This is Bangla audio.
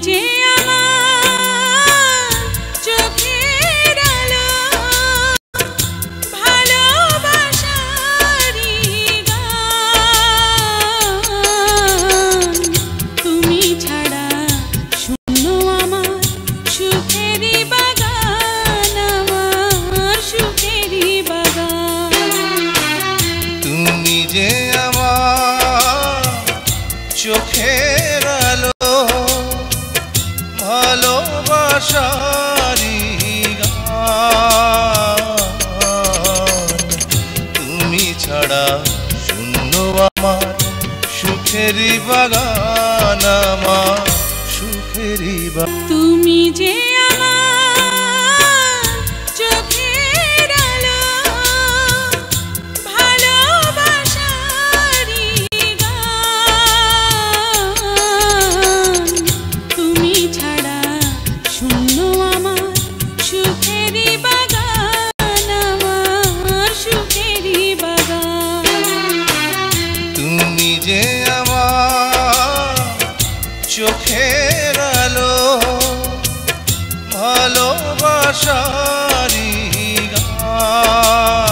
যে আমার চোখের আলো, ভালোবাসারই গান। তুমি ছাড়া শূন্য আমার সুখেরই বাগান, আমার সুখেরই বাগান। তুমি যে আমার চোখের আলো, ভালোবাসারই গান। তুমি ছাড়া শূন্য আমার সুখেরই বাগান, আমার সুখেরই বাগান। তুমি যে আমার চোখের আলো, ভালোবাসারই গান। তুমি ছাড়া শূন্য আমার সুখেরই বাগান, আমার সুখেরই বাগান। তুমি যে আমার চোখের আলো, ভালোবাসারই গান।